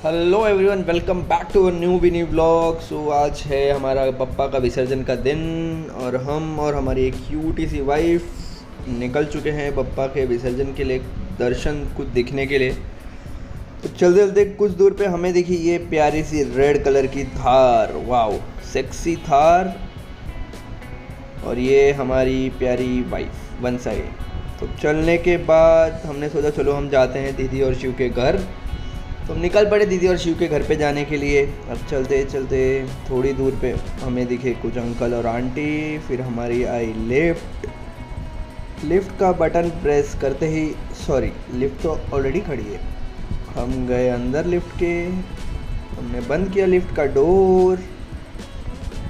Hello everyone, welcome back to a new blog. So आज है हमारा पप्पा का विसर्जन का दिन और हम और हमारी एक क्यूटी सी वाइफ निकल चुके हैं पप्पा के विसर्जन के लिए, दर्शन कुछ दिखने के लिए। तो चलते चलते कुछ दूर पे हमें दिखी ये प्यारी सी रेड कलर की थार। Wow, sexy Thar. और ये हमारी प्यारी वाइफ वन साइड। तो चलने के बाद हमने सोचा चलो हम जाते हैं दीदी और शिव के घर। तो हम निकल पड़े दीदी और शिव के घर पे जाने के लिए। अब चलते चलते थोड़ी दूर पे हमें दिखे कुछ अंकल और आंटी। फिर हमारी आई लिफ्ट। लिफ्ट का बटन प्रेस करते ही, सॉरी, लिफ्ट तो ऑलरेडी खड़ी है। हम गए अंदर लिफ्ट के। हमने बंद किया लिफ्ट का डोर।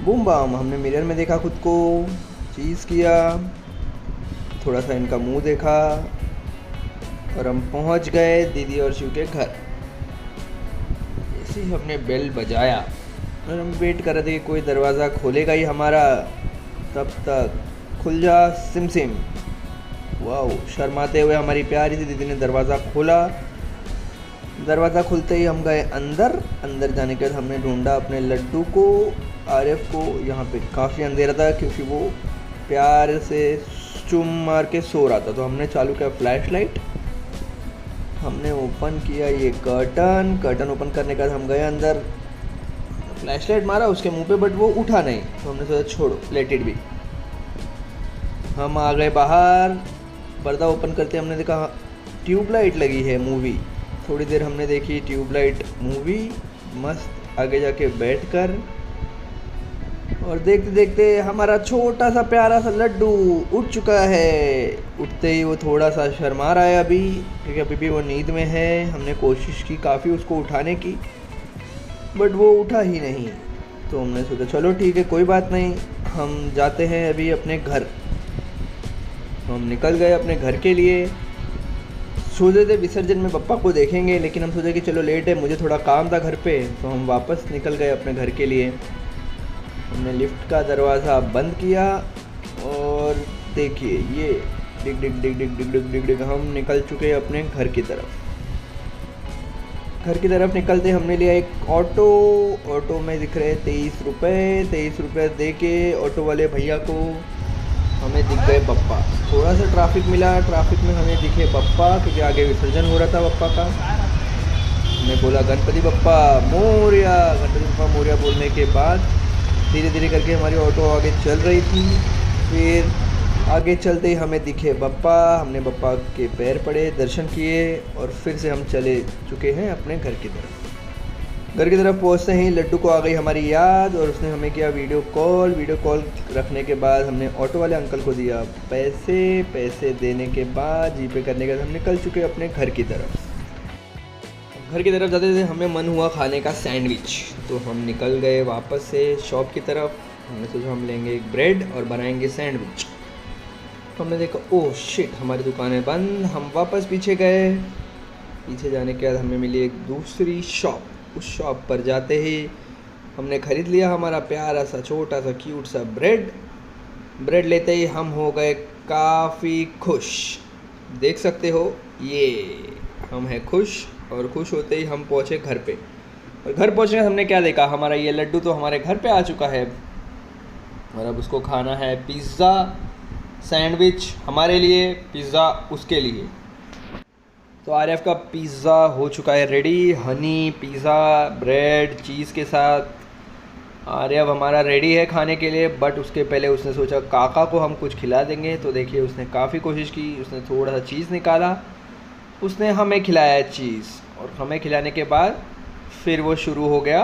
बूम बाम, हमने मिरर में देखा खुद को, चीज़ किया, थोड़ा सा इनका मुंह देखा और हम पहुंच गए दीदी और शिव के घर। ऐसे ही हमने बेल बजाया और हम वेट कर रहे थे कि कोई दरवाज़ा खोलेगा ही हमारा। तब तक खुल जा सिम सिम। वाह, शर्माते हुए हमारी प्यारी सी दीदी ने दरवाज़ा खोला। दरवाज़ा खुलते ही हम गए अंदर। अंदर जाने के बाद हमने ढूंढा अपने लड्डू को, आरिफ को। यहाँ पे काफ़ी अंधेरा था क्योंकि वो प्यार से चुम मार के सो रहा था। तो हमने चालू किया फ्लैश लाइट। हमने ओपन किया ये कर्टन ओपन करने के बाद हम गए अंदर। फ्लैश लाइट मारा उसके मुंह पे, बट वो उठा नहीं। तो हमने सोचा छोड़ो, लेट इट बी। हम आ गए बाहर। पर्दा ओपन करते हमने देखा ट्यूबलाइट लगी है मूवी। थोड़ी देर हमने देखी ट्यूबलाइट मूवी मस्त, आगे जाके बैठकर। और देखते देखते हमारा छोटा सा प्यारा सा लड्डू उठ चुका है। उठते ही वो थोड़ा सा शर्मा रहा है अभी, क्योंकि अभी भी वो नींद में है। हमने कोशिश की काफ़ी उसको उठाने की, बट वो उठा ही नहीं। तो हमने सोचा चलो ठीक है, कोई बात नहीं, हम जाते हैं अभी अपने घर। हम निकल गए अपने घर के लिए। सोचे थे विसर्जन में पप्पा को देखेंगे, लेकिन हम सोचे कि चलो लेट है, मुझे थोड़ा काम था घर पे। तो हम वापस निकल गए अपने घर के लिए। हमने लिफ्ट का दरवाज़ा बंद किया और देखिए ये डिग डिग डिग डिग डिग डिग डिग डिग हम निकल चुके अपने घर की तरफ। घर की तरफ निकलते हमने लिया एक ऑटो। ऑटो में दिख रहे 23 रुपये। 23 रुपये दे के ऑटो वाले भैया को हमें दिख गए पप्पा। थोड़ा सा ट्रैफिक मिला, ट्रैफिक में हमें दिखे पप्पा, क्योंकि आगे विसर्जन हो रहा था पप्पा का। हमने बोला गणपति बप्पा मोरिया। गणपति बप्पा मोरिया बोलने के बाद धीरे धीरे करके हमारी ऑटो आगे चल रही थी। फिर आगे चलते ही हमें दिखे बप्पा। हमने बप्पा के पैर पड़े, दर्शन किए और फिर से हम चले चुके हैं अपने घर की तरफ। घर की तरफ पहुंचते ही लड्डू को आ गई हमारी याद और उसने हमें किया वीडियो कॉल। वीडियो कॉल रखने के बाद हमने ऑटो वाले अंकल को दिया पैसे। पैसे देने के बाद जीपे करने के बाद हम निकल चुके अपने घर की तरफ। घर की तरफ जाते थे हमें मन हुआ खाने का सैंडविच। तो हम निकल गए वापस से शॉप की तरफ। हमने सोचा हम लेंगे एक ब्रेड और बनाएंगे सैंडविच। तो हमने देखा ओह शिट, हमारी दुकानें बंद। हम वापस पीछे गए। पीछे जाने के बाद हमें मिली एक दूसरी शॉप। उस शॉप पर जाते ही हमने ख़रीद लिया हमारा प्यारा सा छोटा सा क्यूट सा ब्रेड। ब्रेड लेते ही हम हो गए काफ़ी खुश। देख सकते हो ये हम हैं खुश। और खुश होते ही हम पहुँचे घर पे। और घर पहुँचने हमने क्या देखा, हमारा ये लड्डू तो हमारे घर पे आ चुका है और अब उसको खाना है पिज़्ज़ा। सैंडविच हमारे लिए, पिज़्ज़ा उसके लिए। तो आरिफ का पिज़्ज़ा हो चुका है रेडी। हनी पिज़्ज़ा ब्रेड चीज़ के साथ आरिफ हमारा रेडी है खाने के लिए। बट उसके पहले उसने सोचा काका को हम कुछ खिला देंगे। तो देखिए उसने काफ़ी कोशिश की, उसने थोड़ा सा चीज़ निकाला, उसने हमें खिलाया चीज़। और हमें खिलाने के बाद फिर वो शुरू हो गया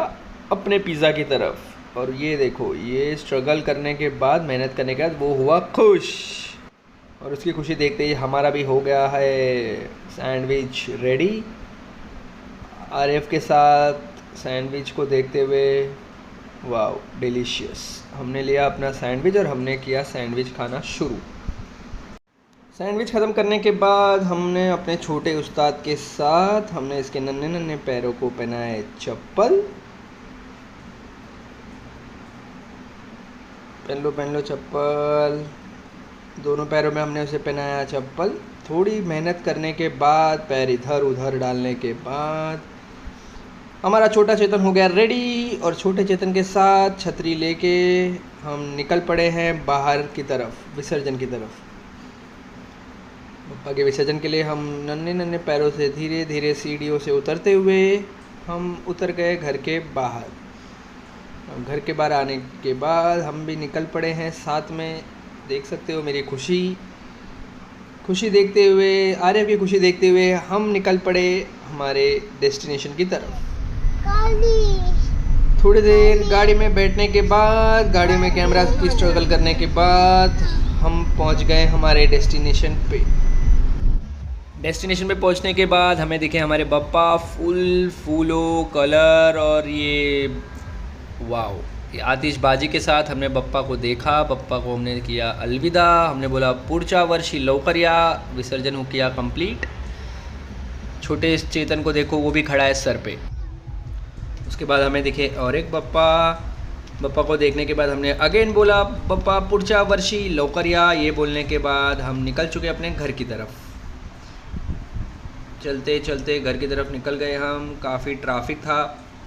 अपने पिज़्ज़ा की तरफ। और ये देखो, ये स्ट्रगल करने के बाद, मेहनत करने के बाद वो हुआ खुश। और उसकी खुशी देखते ही हमारा भी हो गया है सैंडविच रेडी। आरिफ के साथ सैंडविच को देखते हुए वाह डिलीशियस, हमने लिया अपना सैंडविच और हमने किया सैंडविच खाना शुरू। सैंडविच ख़त्म करने के बाद हमने अपने छोटे उस्ताद के साथ हमने इसके नन्हे नन्हे पैरों को पहनाए चप्पल। पहन लो चप्पल। दोनों पैरों में हमने उसे पहनाया चप्पल। थोड़ी मेहनत करने के बाद, पैर इधर उधर डालने के बाद हमारा छोटा चेतन हो गया रेडी और छोटे चेतन के साथ छतरी लेके हम निकल पड़े हैं बाहर की तरफ, विसर्जन की तरफ। बप्पा के विसर्जन के लिए हम नन्हे नन्हे पैरों से धीरे धीरे सीढ़ियों से उतरते हुए हम उतर गए घर के बाहर। अब घर के बाहर आने के बाद हम भी निकल पड़े हैं साथ में। देख सकते हो मेरी खुशी देखते हुए, आर्यव की खुशी देखते हुए हम निकल पड़े हमारे डेस्टिनेशन की तरफ। थोड़ी देर गाड़ी में बैठने के बाद, गाड़ी में कैमरा की स्ट्रगल करने के बाद हम पहुंच गए हमारे डेस्टिनेशन पे। डेस्टिनेशन पे पहुंचने के बाद हमें दिखे हमारे बप्पा फूलों कलर और ये वाओ, ये आतिशबाजी के साथ हमने बप्पा को देखा। बप्पा को हमने किया अलविदा, हमने बोला पुढच्या वर्षी लवकर या। विसर्जन हो किया कंप्लीट। छोटे चेतन को देखो, वो भी खड़ा है सर पे। उसके बाद हमें दिखे और एक बप्पा को देखने के बाद हमने अगेन बोला बप्पा पुढच्या वर्षी लवकर या। ये बोलने के बाद हम निकल चुके अपने घर की तरफ। चलते चलते घर की तरफ निकल गए हम। काफ़ी ट्रैफिक था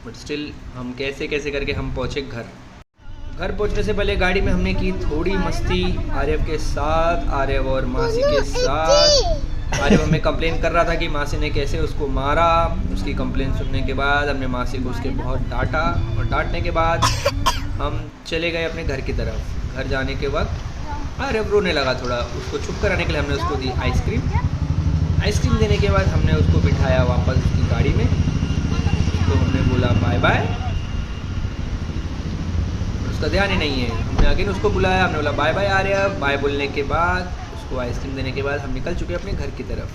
बट स्टिल हम कैसे करके हम पहुँचे घर पहुँचने से पहले गाड़ी में हमने की थोड़ी मस्ती आर्यव के साथ, आर्यव और मासी के साथ। आर्यव हमें कंप्लेन कर रहा था कि मासी ने कैसे उसको मारा। उसकी कंप्लेन सुनने के बाद हमने मासी को उसके बहुत डांटा और डांटने के बाद हम चले गए अपने घर की तरफ। घर जाने के वक्त आर्यव रोने लगा थोड़ा। उसको चुप कराने के लिए हमने उसको दी आइसक्रीम देने के बाद हमने उसको बिठाया वापस उसकी गाड़ी में। तो हमने बोला बाय बाय, उसका ध्यान ही नहीं है। हमने अगेन उसको बुलाया, हमने बोला बाय बाय आर्यव। बाय बोलने के बाद उसको आइसक्रीम देने के बाद हम निकल चुके अपने घर की तरफ।